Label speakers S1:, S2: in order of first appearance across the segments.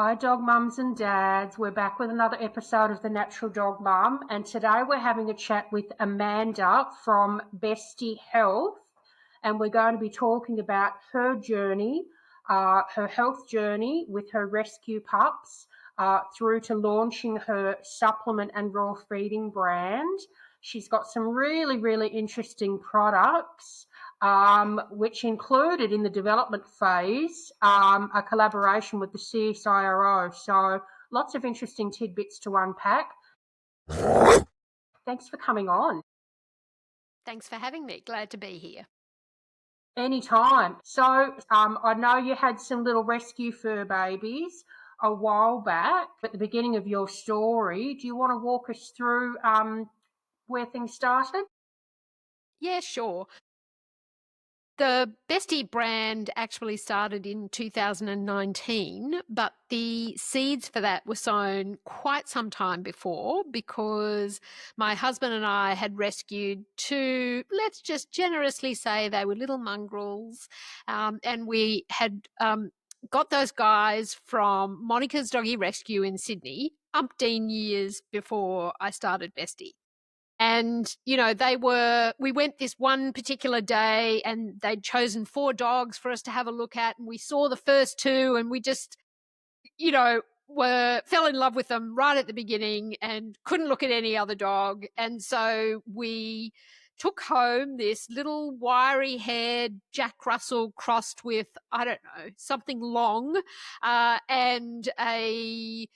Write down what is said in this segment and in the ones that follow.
S1: Hi, dog mums and dads. We're back with another episode of The Natural Dog Mum, and today we're having a chat with Amanda from Bestie Health, and we're going to be talking about her journey, her health journey with her rescue pups, through to launching her supplement and raw feeding brand. She's got some really, really interesting products, which included in the development phase a collaboration with the CSIRO. So lots of interesting tidbits to unpack. Thanks for coming on.
S2: Thanks for having me. Glad to be here.
S1: Anytime. So I know you had some little rescue fur babies a while back at the beginning of your story. Do you want to walk us through where things started?
S2: Yeah, sure. The Bestie brand actually started in 2019, but the seeds for that were sown quite some time before because my husband and I had rescued two, let's just generously say they were little mongrels, and we had got those guys from Monica's Doggy Rescue in Sydney umpteen years before I started Bestie. And, we went this one particular day and they'd chosen 4 dogs for us to have a look at. And we saw the first 2 and we just, fell in love with them right at the beginning and couldn't look at any other dog. And so we took home this little wiry haired Jack Russell crossed with, I don't know, something long, and a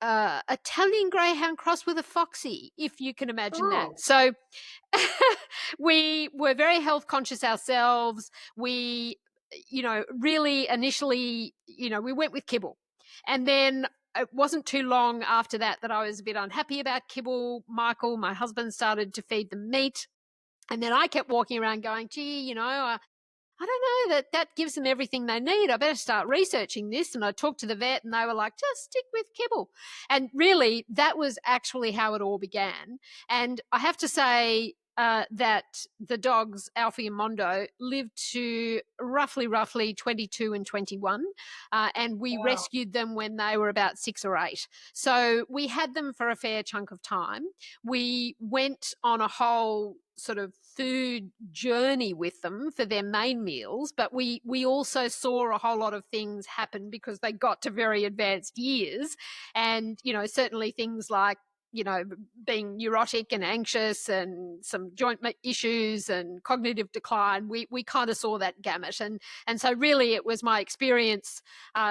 S2: Italian Greyhound cross with a Foxy, if you can imagine that.
S1: Oh,
S2: So we were very health conscious ourselves. We, really initially, we went with Kibble. And then it wasn't too long after that I was a bit unhappy about Kibble. Michael, my husband, started to feed them meat. And then I kept walking around going, gee, I don't know, that gives them everything they need. I better start researching this. And I talked to the vet and they were like, just stick with Kibble. And really, that was actually how it all began. And I have to say that the dogs, Alfie and Mondo, lived to roughly 22 and 21. And we
S1: wow.
S2: rescued them when they were about 6 or 8. So we had them for a fair chunk of time. We went on a whole sort of food journey with them for their main meals, but we also saw a whole lot of things happen because they got to very advanced years. And certainly things like being neurotic and anxious and some joint issues and cognitive decline, we kind of saw that gamut. And so really it was my experience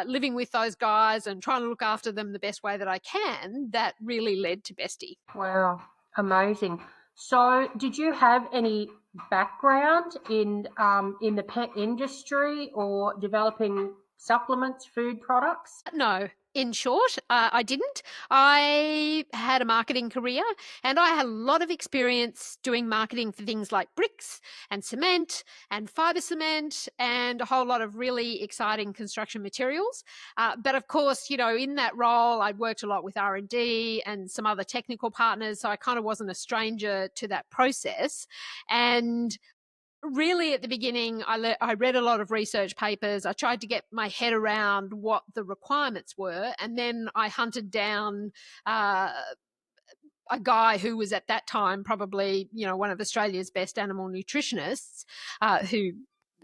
S2: living with those guys and trying to look after them the best way that I can that really led to Bestie.
S1: Wow, amazing. So, did you have any background in the pet industry or developing supplements, food products?
S2: No, in short, I didn't. I had a marketing career and I had a lot of experience doing marketing for things like bricks and cement and fiber cement and a whole lot of really exciting construction materials. But of course, in that role, I'd worked a lot with R&D and some other technical partners. So I kind of wasn't a stranger to that process. And really at the beginning I read a lot of research papers. I tried to get my head around what the requirements were, and then I hunted down uh, a guy who was at that time probably one of Australia's best animal nutritionists, who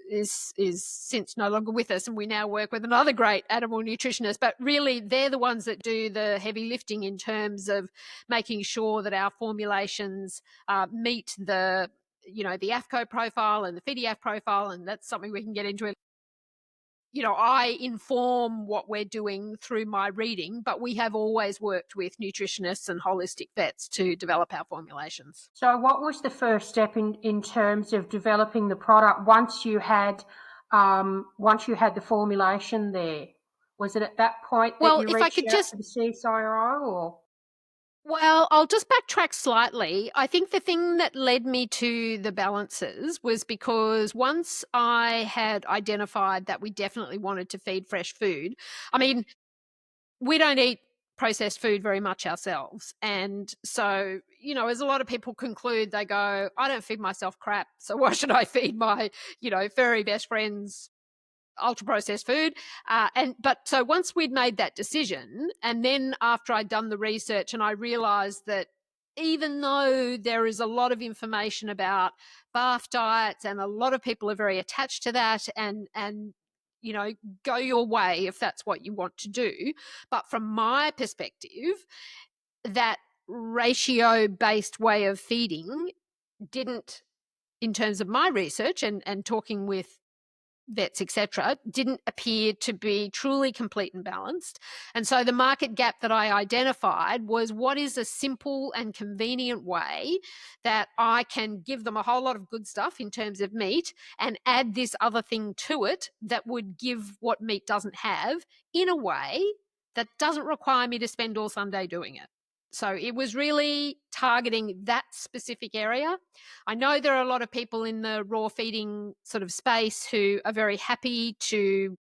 S2: is since no longer with us, and we now work with another great animal nutritionist. But really they're the ones that do the heavy lifting in terms of making sure that our formulations meet the AFCO profile and the FIDIAF profile, and that's something we can get into. I inform what we're doing through my reading, but we have always worked with nutritionists and holistic vets to develop our formulations.
S1: So, what was the first step in terms of developing the product once you had the formulation there? Was it at that point that
S2: Well,
S1: you
S2: if I
S1: reached
S2: could
S1: out
S2: just
S1: to the CSIRO or?
S2: Well, I'll just backtrack slightly. I think the thing that led me to the balances was because once I had identified that we definitely wanted to feed fresh food, I mean, we don't eat processed food very much ourselves. And so, as a lot of people conclude, they go, I don't feed myself crap. So why should I feed my, furry best friends ultra processed food. So once we'd made that decision, and then after I'd done the research and I realized that even though there is a lot of information about bath diets and a lot of people are very attached to that and go your way if that's what you want to do. But from my perspective, that ratio based way of feeding didn't, in terms of my research and talking with vets, etc., didn't appear to be truly complete and balanced. And so the market gap that I identified was, what is a simple and convenient way that I can give them a whole lot of good stuff in terms of meat and add this other thing to it that would give what meat doesn't have in a way that doesn't require me to spend all Sunday doing it. So it was really targeting that specific area. I know there are a lot of people in the raw feeding sort of space who are very happy to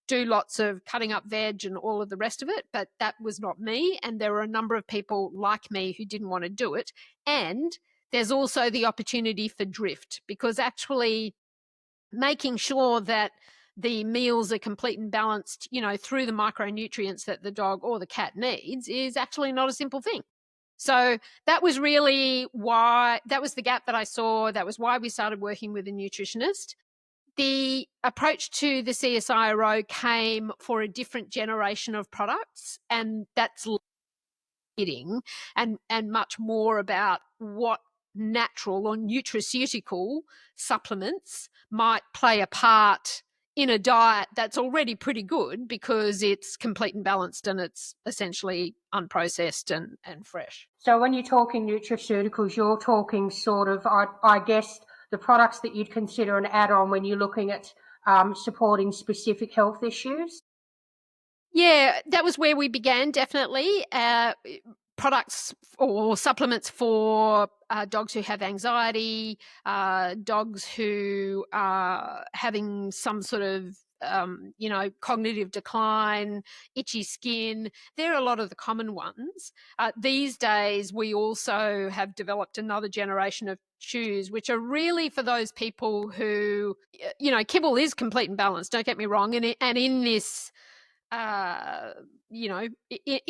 S2: do lots of cutting up veg and all of the rest of it, but that was not me. And there were a number of people like me who didn't want to do it. And there's also the opportunity for drift, because actually making sure that the meals are complete and balanced, through the micronutrients that the dog or the cat needs is actually not a simple thing. So that was really why, that was the gap that I saw. That was why we started working with a nutritionist. The approach to the CSIRO came for a different generation of products, and that's eating and much more about what natural or nutraceutical supplements might play a part in a diet that's already pretty good because it's complete and balanced and it's essentially unprocessed and fresh.
S1: So when you're talking nutraceuticals, you're talking sort of, I guess, the products that you'd consider an add-on when you're looking at supporting specific health issues?
S2: Yeah, that was where we began, definitely. Products or supplements for dogs who have anxiety, dogs who are having some sort of cognitive decline, itchy skin. They're a lot of the common ones. These days, we also have developed another generation of chews, which are really for those people who, Kibble is complete and balanced, don't get me wrong. And in this, in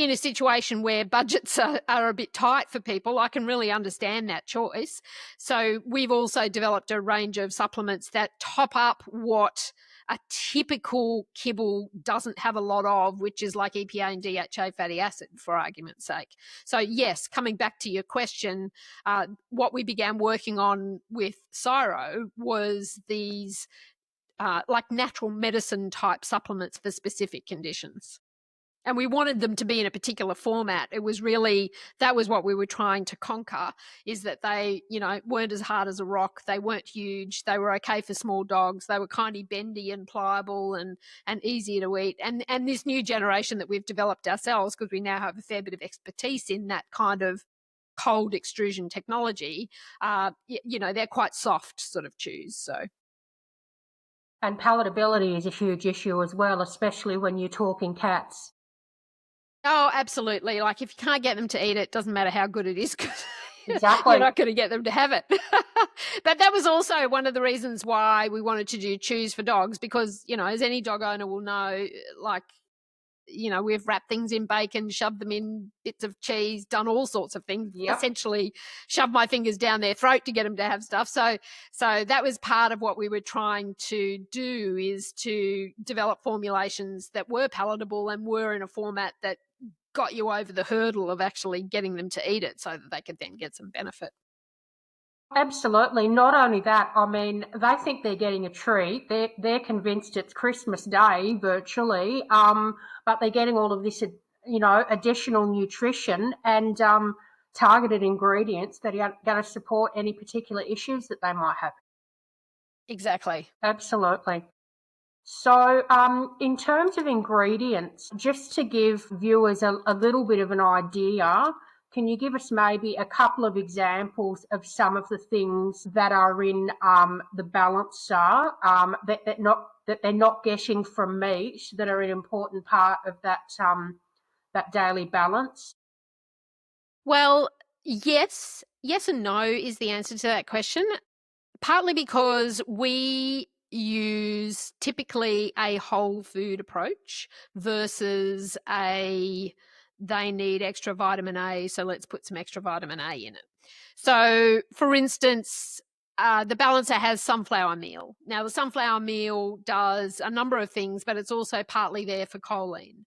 S2: a situation where budgets are a bit tight for people, I can really understand that choice. So we've also developed a range of supplements that top up what a typical kibble doesn't have a lot of, which is like EPA and DHA fatty acid, for argument's sake. So yes, coming back to your question, what we began working on with Cyro was these like natural medicine type supplements for specific conditions. And we wanted them to be in a particular format. It was really, that was what we were trying to conquer, is that they, weren't as hard as a rock. They weren't huge. They were okay for small dogs. They were kind of bendy and pliable and easier to eat. And this new generation that we've developed ourselves, because we now have a fair bit of expertise in that kind of cold extrusion technology, they're quite soft sort of chews. So.
S1: And palatability is a huge issue as well, especially when you're talking cats.
S2: Oh, absolutely. Like if you can't get them to eat it, doesn't matter how good it is, because
S1: Exactly.
S2: you're not going to get them to have it. But that was also one of the reasons why we wanted to do chews for dogs, because, as any dog owner will know, like, we've wrapped things in bacon, shoved them in bits of cheese, done all sorts of things, essentially shoved my fingers down their throat to get them to have stuff. So that was part of what we were trying to do, is to develop formulations that were palatable and were in a format that got you over the hurdle of actually getting them to eat it so that they could then get some benefit.
S1: Absolutely. Not only that, I mean, they think they're getting a treat. They're convinced it's Christmas Day virtually, but they're getting all of this, additional nutrition and targeted ingredients that are going to support any particular issues that they might have.
S2: Exactly.
S1: Absolutely. So, in terms of ingredients, just to give viewers a little bit of an idea, can you give us maybe a couple of examples of some of the things that are in the balancer that they're not getting from meat, that are an important part of that daily balance?
S2: Well, yes and no is the answer to that question. Partly because we use typically a whole food approach versus they need extra vitamin A, so let's put some extra vitamin A in it. So, for instance, the balancer has sunflower meal. Now, the sunflower meal does a number of things, but it's also partly there for choline.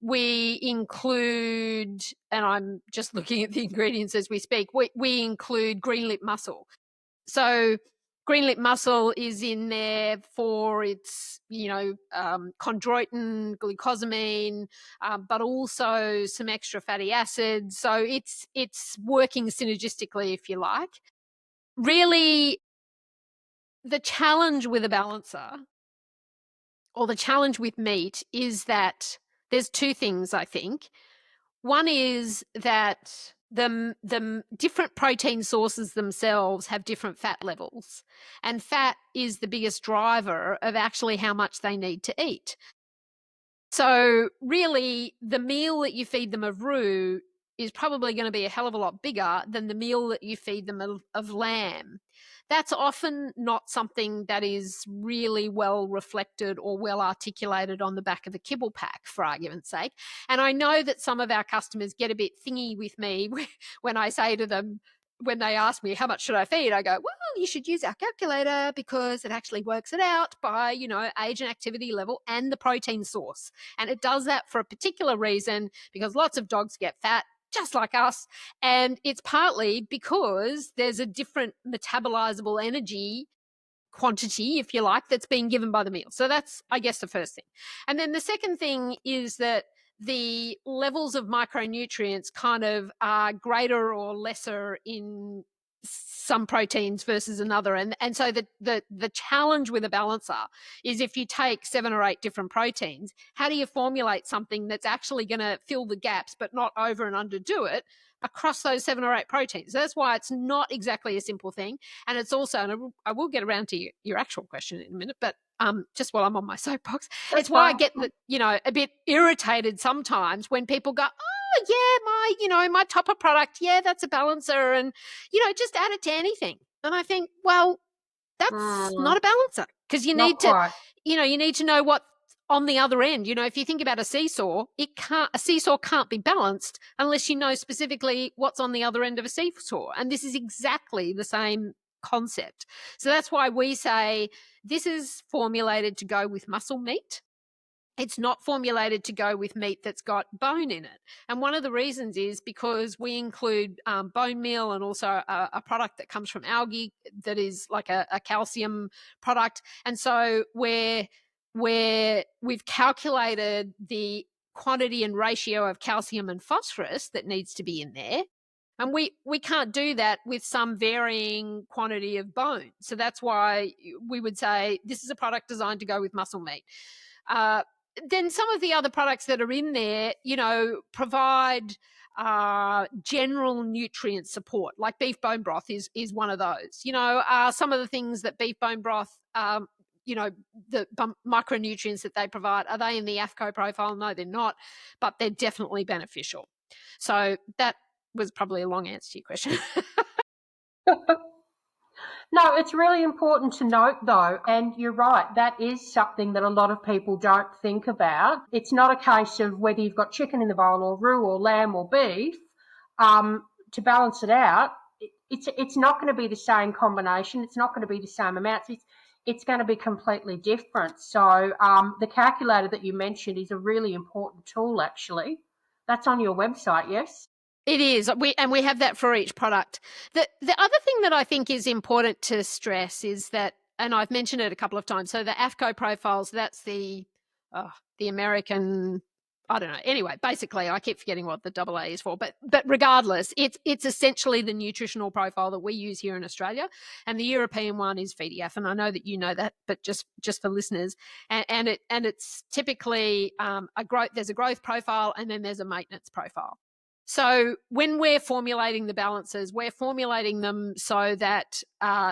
S2: We include, and I'm just looking at the ingredients as we speak, we include green lip mussel. So green lip mussel is in there for its, chondroitin, glucosamine, but also some extra fatty acids. So it's working synergistically, if you like. Really, the challenge with a balancer or the challenge with meat is that there's two things, I think. One is that the different protein sources themselves have different fat levels, and fat is the biggest driver of actually how much they need to eat. So really, the meal that you feed them of roux is probably going to be a hell of a lot bigger than the meal that you feed them of lamb. That's often not something that is really well reflected or well articulated on the back of the Kibble pack, for argument's sake. And I know that some of our customers get a bit thingy with me when I say to them, when they ask me how much should I feed, I go, well, you should use our calculator because it actually works it out by, age and activity level and the protein source. And it does that for a particular reason because lots of dogs get fat, just like us. And it's partly because there's a different metabolizable energy quantity, if you like, that's being given by the meal. So that's, I guess, the first thing. And then the second thing is that the levels of micronutrients kind of are greater or lesser in some proteins versus another. And so the challenge with a balancer is if you take 7 or 8 different proteins, how do you formulate something that's actually going to fill the gaps but not over and underdo it across those 7 or 8 proteins? So that's why it's not exactly a simple thing. And it's also, and I will get around to your actual question in a minute, but just while I'm on my soapbox, it's why I get a bit irritated sometimes when people go, oh yeah, my topper product, yeah, that's a balancer, and just add it to anything. And I think, well, that's not a balancer because you need to know what on the other end. If you think about a seesaw, a seesaw can't be balanced unless you know specifically what's on the other end of a seesaw. And this is exactly the same concept. So that's why we say this is formulated to go with muscle meat. It's not formulated to go with meat that's got bone in it. And one of the reasons is because we include bone meal and also a product that comes from algae that is like a calcium product. And so we've calculated the quantity and ratio of calcium and phosphorus that needs to be in there. And we can't do that with some varying quantity of bone. So that's why we would say this is a product designed to go with muscle meat. Then some of the other products that are in there, provide general nutrient support, like beef bone broth is one of those. Some of the things that beef bone broth, the micronutrients that they provide, are they in the AFCO profile? No, they're not, but they're definitely beneficial. So that was probably a long answer to your question.
S1: No, it's really important to note though, and you're right, that is something that a lot of people don't think about. It's not a case of whether you've got chicken in the bowl or roux or lamb or beef. To balance it out, it's not going to be the same combination. It's not going to be the same amounts. It's going to be completely different. So the calculator that you mentioned is a really important tool, actually. That's on your website, yes?
S2: It is. We have that for each product. The other thing that I think is important to stress is that, and I've mentioned it a couple of times, so the AFCO profiles, that's the American, I don't know. Anyway, basically, I keep forgetting what the AA is for, but regardless, it's essentially the nutritional profile that we use here in Australia, and the European one is VDF, and I know that you know that, but just for listeners, and it's typically there's a growth profile, and then there's a maintenance profile. So when we're formulating the balances, we're formulating them so that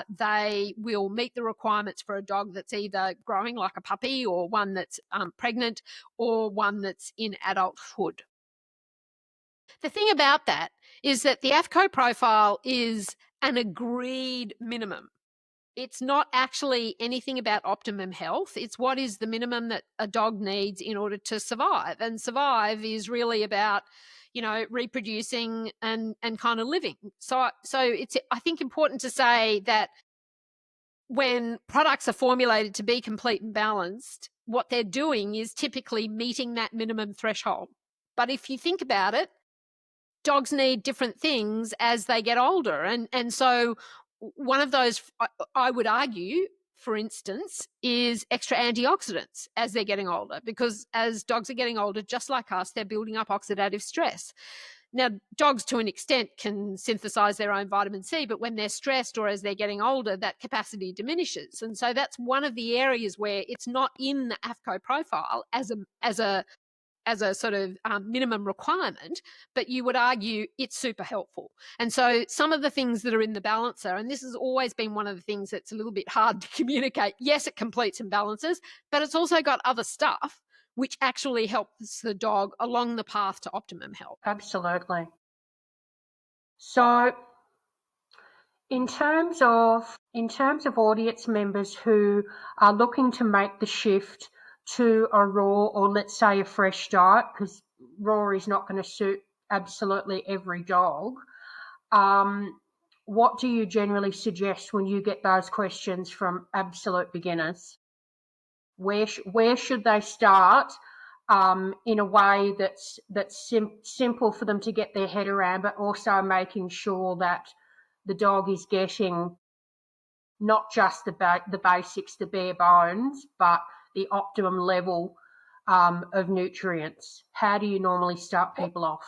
S2: they will meet the requirements for a dog that's either growing like a puppy or one that's pregnant or one that's in adulthood. The thing about that is that the AFCO profile is an agreed minimum. it's not actually anything about optimum health. It's what is the minimum that a dog needs in order to survive. And survive is really about, reproducing and kind of living. So it's, I think, important to say that when products are formulated to be complete and balanced, what they're doing is typically meeting that minimum threshold. But if you think about it, dogs need different things as they get older. And so one of those, I would argue, for instance, is extra antioxidants as they're getting older, because as dogs are getting older, just like us, they're building up oxidative stress. Now, dogs to an extent can synthesize their own vitamin C, but when they're stressed or as they're getting older, that capacity diminishes. And so that's one of the areas where it's not in the AFCO profile as a sort of minimum requirement, but you would argue it's super helpful. And so some of the things that are in the balancer, and this has always been one of the things that's a little bit hard to communicate. Yes, it completes and balances, but it's also got other stuff which actually helps the dog along the path to optimum health.
S1: Absolutely. So in terms of audience members who are looking to make the shift to a raw, or let's say a fresh diet, because raw is not going to suit absolutely every dog, what do you generally suggest when you get those questions from absolute beginners? Where should they start in a way that's simple for them to get their head around, but also making sure that the dog is getting not just the basics, the bare bones, but the optimum level of nutrients? How do you normally start people off?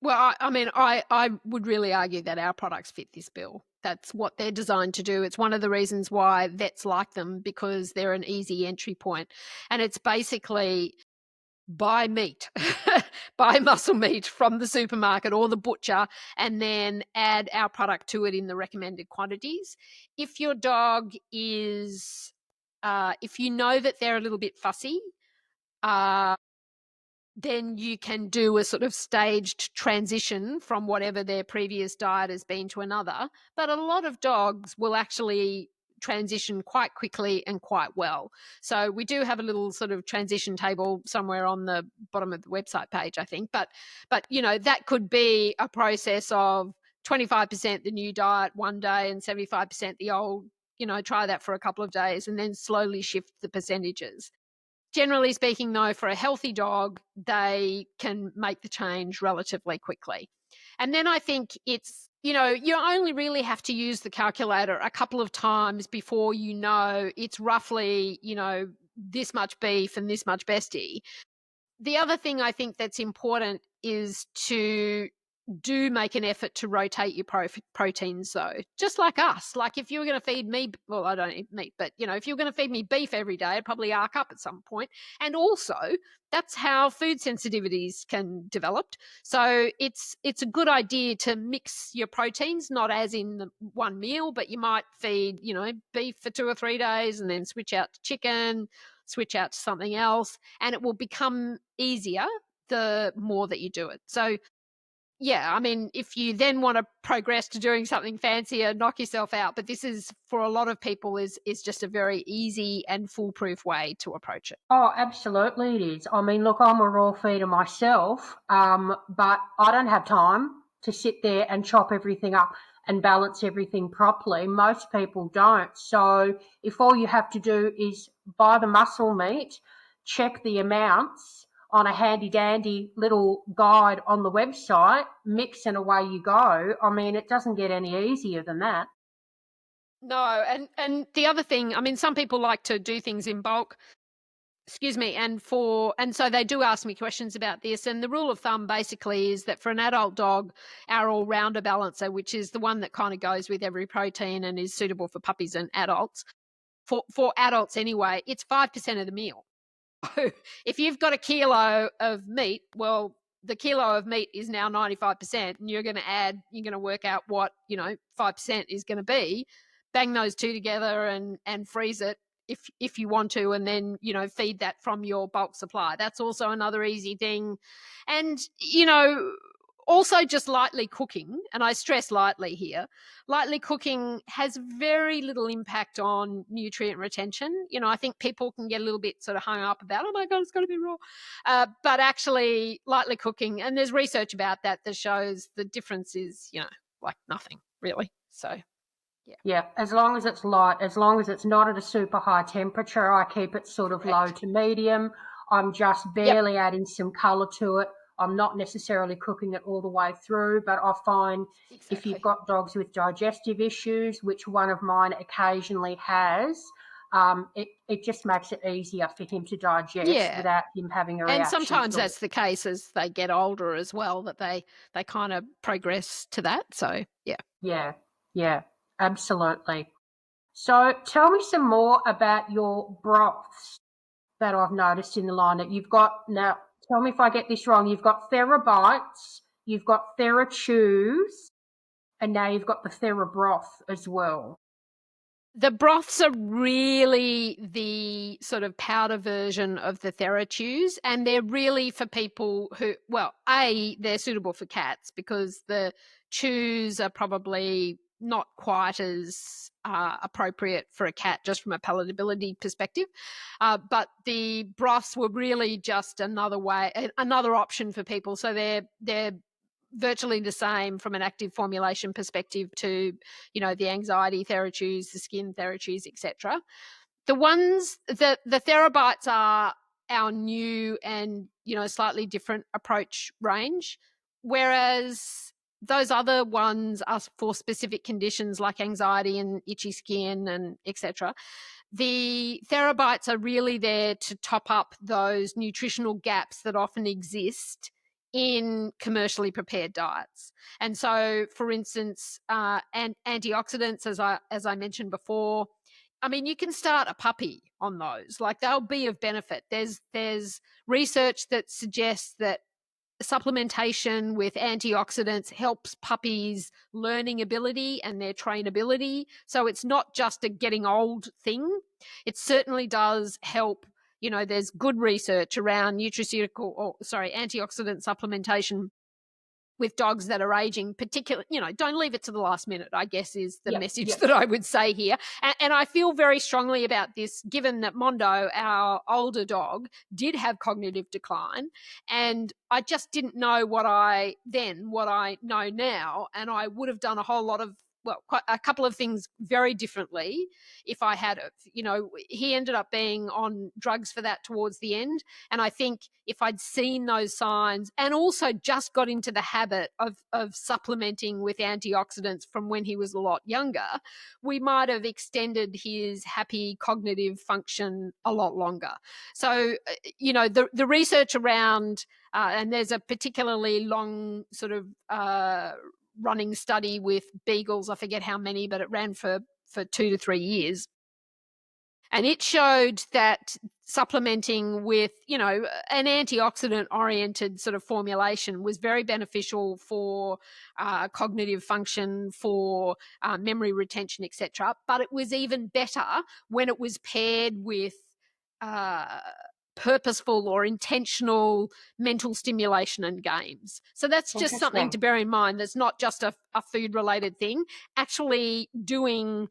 S2: Well, I would really argue that our products fit this bill. That's what they're designed to do. It's one of the reasons why vets like them, because they're an easy entry point. And it's basically buy meat, buy muscle meat from the supermarket or the butcher, and then add our product to it in the recommended quantities. If your dog is, if you know that they're a little bit fussy, then you can do a sort of staged transition from whatever their previous diet has been to another. But a lot of dogs will actually transition quite quickly and quite well. So we do have a little sort of transition table somewhere on the bottom of the website page, I think. But that could be a process of 25% the new diet one day and 75% the old. Try that for a couple of days and then slowly shift the percentages. Generally speaking, though, for a healthy dog, they can make the change relatively quickly. And then I think it's, you only really have to use the calculator a couple of times before it's roughly, this much beef and this much Bestie. The other thing I think that's important is to do make an effort to rotate your proteins, though. Just like us. Like if you were going to feed me, well, I don't eat meat, but if you were going to feed me beef every day, I'd probably arc up at some point. And also, that's how food sensitivities can develop. So it's a good idea to mix your proteins, not as in the one meal, but you might feed, beef for 2 or 3 days and then switch out to chicken, switch out to something else, and it will become easier the more that you do it. So yeah, I mean, if you then want to progress to doing something fancier, knock yourself out. But this is, for a lot of people, is just a very easy and foolproof way to approach it.
S1: Oh, absolutely it is. I mean, look, I'm a raw feeder myself, but I don't have time to sit there and chop everything up and balance everything properly. Most people don't. So if all you have to do is buy the muscle meat, check the amounts on a handy dandy little guide on the website, mix and away you go. I mean, it doesn't get any easier than that.
S2: No, and the other thing, I mean, some people like to do things in bulk. Excuse me, and so they do ask me questions about this. And the rule of thumb basically is that for an adult dog, our all-rounder balancer, which is the one that kind of goes with every protein and is suitable for puppies and adults, for adults anyway, it's 5% of the meal. If you've got a kilo of meat, well, the kilo of meat is now 95%, and you're going to work out what 5% is going to be. Bang those two together and freeze it if you want to, and then feed that from your bulk supply. That's also another easy thing. And also just lightly cooking, and I stress lightly here, lightly cooking has very little impact on nutrient retention. I think people can get a little bit sort of hung up about, oh my God, it's got to be raw. But actually lightly cooking, and there's research about that shows the difference is, like nothing really. So
S1: yeah, as long as it's light, as long as it's not at a super high temperature, I keep it sort of low to medium. I'm just barely adding some colour to it. I'm not necessarily cooking it all the way through, but I find if you've got dogs with digestive issues, which one of mine occasionally has, it just makes it easier for him to digest without him having a reaction.
S2: And sometimes that's the case as they get older as well, that they kind of progress to that. So,
S1: Yeah, absolutely. So tell me some more about your broths that I've noticed in the line that you've got. Now, tell me if I get this wrong. You've got TheraBites, you've got TheraChews, and now you've got the TheraBroth as well.
S2: The broths are really the sort of powder version of the TheraChews, and they're really for people who, well, they're suitable for cats because the chews are probably not quite as appropriate for a cat just from a palatability perspective. But the broths were really just another option for people. So they're virtually the same from an active formulation perspective to, the anxiety TheraChews, the skin TheraChews, etc. The ones that the TheraBites are our new and, slightly different approach range, whereas those other ones are for specific conditions like anxiety and itchy skin and etc. The TheraBites are really there to top up those nutritional gaps that often exist in commercially prepared diets. And so, for instance, antioxidants, as I mentioned before, I mean, you can start a puppy on those. Like, they'll be of benefit. There's research that suggests that supplementation with antioxidants helps puppies' learning ability and their trainability. So it's not just a getting old thing. It certainly does help. There's good research around antioxidant supplementation with dogs that are aging, particularly, don't leave it to the last minute, I guess, is the message that I would say here. And I feel very strongly about this, given that Mondo, our older dog, did have cognitive decline. And I just didn't know what I know now. And I would have done quite a couple of things very differently if I had it. He ended up being on drugs for that towards the end. And I think if I'd seen those signs and also just got into the habit of supplementing with antioxidants from when he was a lot younger, we might have extended his happy cognitive function a lot longer. So, the research around, and there's a particularly long sort of running study with beagles, I forget how many, but it ran for 2 to 3 years. And it showed that supplementing with, an antioxidant-oriented sort of formulation was very beneficial for cognitive function, for memory retention, etc. But it was even better when it was paired with purposeful or intentional mental stimulation and games. So that's just something to bear in mind. That's not just a food-related thing. Actually doing,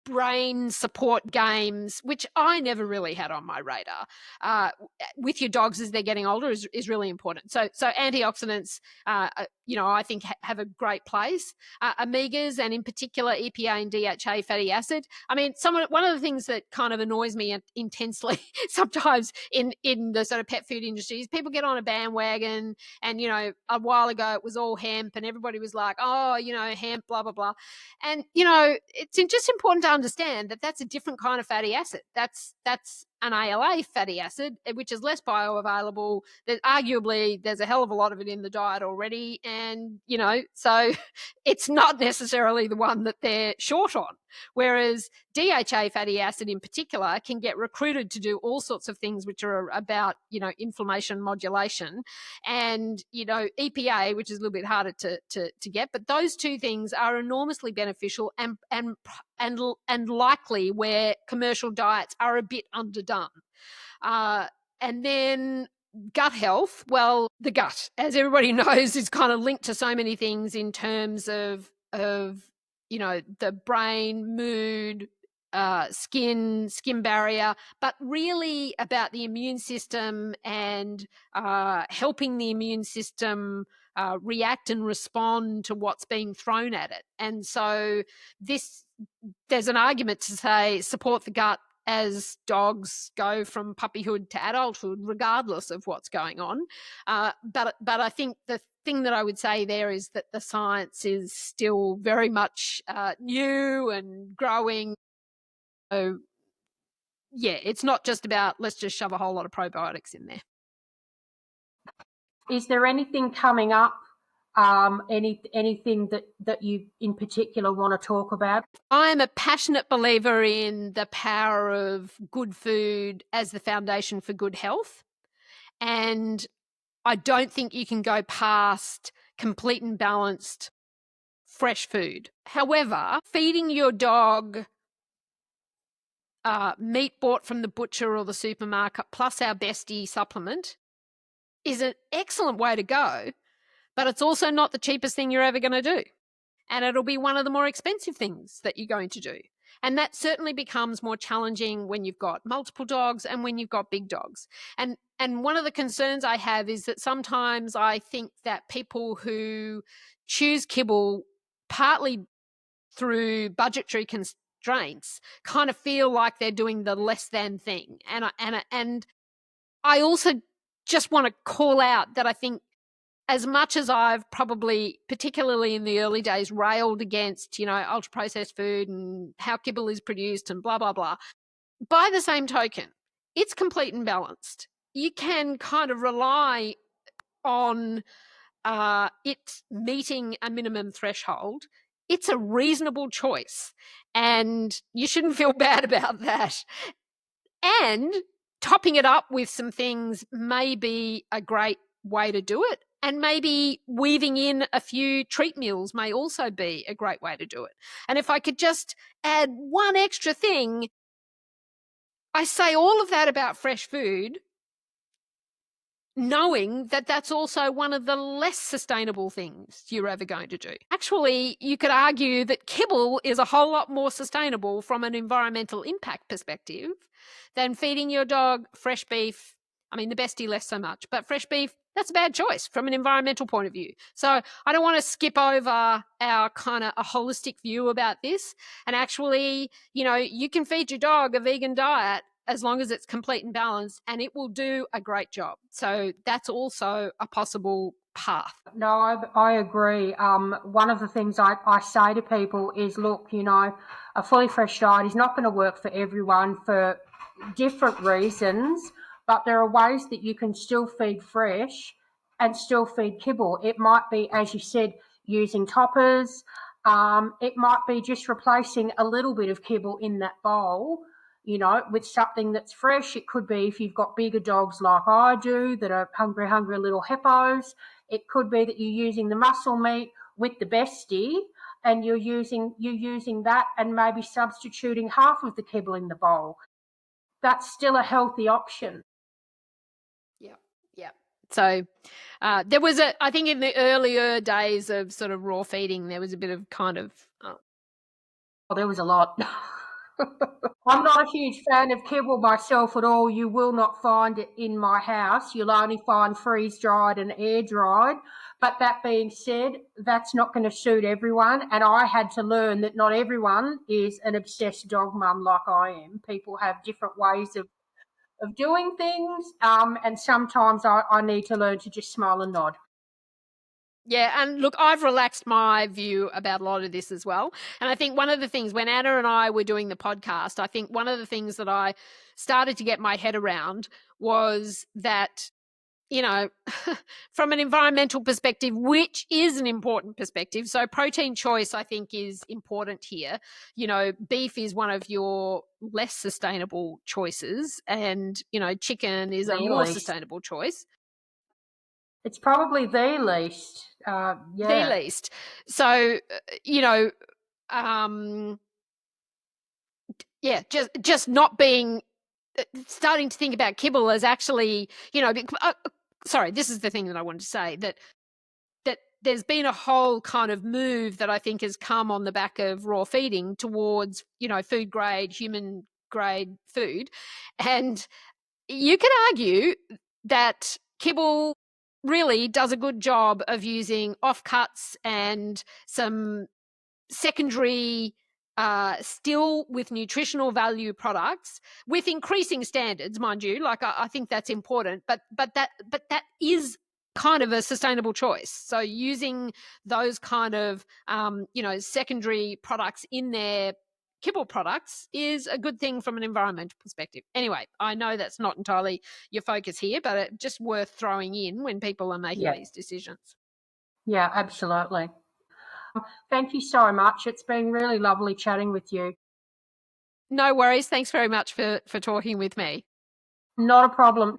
S2: brain support games, which I never really had on my radar, with your dogs as they're getting older is really important. So antioxidants, I think have a great place. Omegas, and in particular EPA and DHA fatty acid. I mean, one of the things that kind of annoys me intensely sometimes in the sort of pet food industry is people get on a bandwagon, and a while ago it was all hemp, and everybody was like, oh, hemp, blah blah blah, and it's just important to understand that that's a different kind of fatty acid. That's an ALA fatty acid, which is less bioavailable. Arguably, there's a hell of a lot of it in the diet already. And, so it's not necessarily the one that they're short on. Whereas DHA fatty acid in particular can get recruited to do all sorts of things which are about, inflammation modulation, and, EPA, which is a little bit harder to get. But those two things are enormously beneficial and likely where commercial diets are a bit underdone. And then gut health, well, the gut, as everybody knows, is kind of linked to so many things in terms of the brain, mood, skin barrier, but really about the immune system and helping the immune system react and respond to what's being thrown at it. And so there's an argument to say support the gut as dogs go from puppyhood to adulthood, regardless of what's going on. But I think the thing that I would say there is that the science is still very much new and growing. So, yeah, it's not just about let's just shove a whole lot of probiotics in there.
S1: Is there anything coming up? Anything that you in particular want to talk about?
S2: I'm a passionate believer in the power of good food as the foundation for good health. And I don't think you can go past complete and balanced fresh food. However, feeding your dog meat bought from the butcher or the supermarket plus our Bestie supplement is an excellent way to go, but it's also not the cheapest thing you're ever going to do. And it'll be one of the more expensive things that you're going to do. And that certainly becomes more challenging when you've got multiple dogs and when you've got big dogs. And one of the concerns I have is that sometimes I think that people who choose kibble partly through budgetary constraints kind of feel like they're doing the less than thing. And I also just want to call out that I think as much as I've probably, particularly in the early days, railed against, ultra-processed food and how kibble is produced and blah, blah, blah, by the same token, it's complete and balanced. You can kind of rely on it meeting a minimum threshold. It's a reasonable choice, and you shouldn't feel bad about that. And topping it up with some things may be a great way to do it. And maybe weaving in a few treat meals may also be a great way to do it. And if I could just add one extra thing, I say all of that about fresh food, knowing that that's also one of the less sustainable things you're ever going to do. Actually, you could argue that kibble is a whole lot more sustainable from an environmental impact perspective than feeding your dog fresh beef. I mean, the Bestie less so much, but fresh beef, that's a bad choice from an environmental point of view. So I don't want to skip over our kind of a holistic view about this. And actually, you can feed your dog a vegan diet as long as it's complete and balanced, and it will do a great job. So that's also a possible path.
S1: No, I agree. One of the things I say to people is, look, a fully fresh diet is not going to work for everyone for different reasons, but there are ways that you can still feed fresh and still feed kibble. It might be, as you said, using toppers. It might be just replacing a little bit of kibble in that bowl, with something that's fresh. It could be if you've got bigger dogs like I do that are hungry little hippos. It could be that you're using the muscle meat with the Bestie and you're using that and maybe substituting half of the kibble in the bowl. That's still a healthy option.
S2: Yeah. So there was I think in the earlier days of sort of raw feeding, there was a bit of kind of...
S1: there was a lot. I'm not a huge fan of kibble myself at all. You will not find it in my house. You'll only find freeze-dried and air-dried. But that being said, that's not going to suit everyone. And I had to learn that not everyone is an obsessed dog mum like I am. People have different ways of doing things. And sometimes I need to learn to just smile and nod.
S2: Yeah, and look, I've relaxed my view about a lot of this as well. And I think one of the things, when Anna and I were doing the podcast, I think one of the things that I started to get my head around was that, from an environmental perspective, which is an important perspective. So protein choice, I think, is important here. Beef is one of your less sustainable choices, and, chicken is a more sustainable choice.
S1: It's probably the least.
S2: The least. So, just not being starting to think about kibble as actually, sorry, this is the thing that I wanted to say, that there's been a whole kind of move that I think has come on the back of raw feeding towards, food grade, human grade food. And you can argue that kibble really does a good job of using offcuts and some secondary, still with nutritional value products with increasing standards, mind you. Like I think that's important, but that is kind of a sustainable choice. So using those kind of secondary products in their kibble products is a good thing from an environmental perspective. Anyway, I know that's not entirely your focus here, but it's just worth throwing in when people are making these decisions.
S1: Yeah, absolutely. Thank you so much. It's been really lovely chatting with you.
S2: No worries. Thanks very much for talking with me.
S1: Not a problem.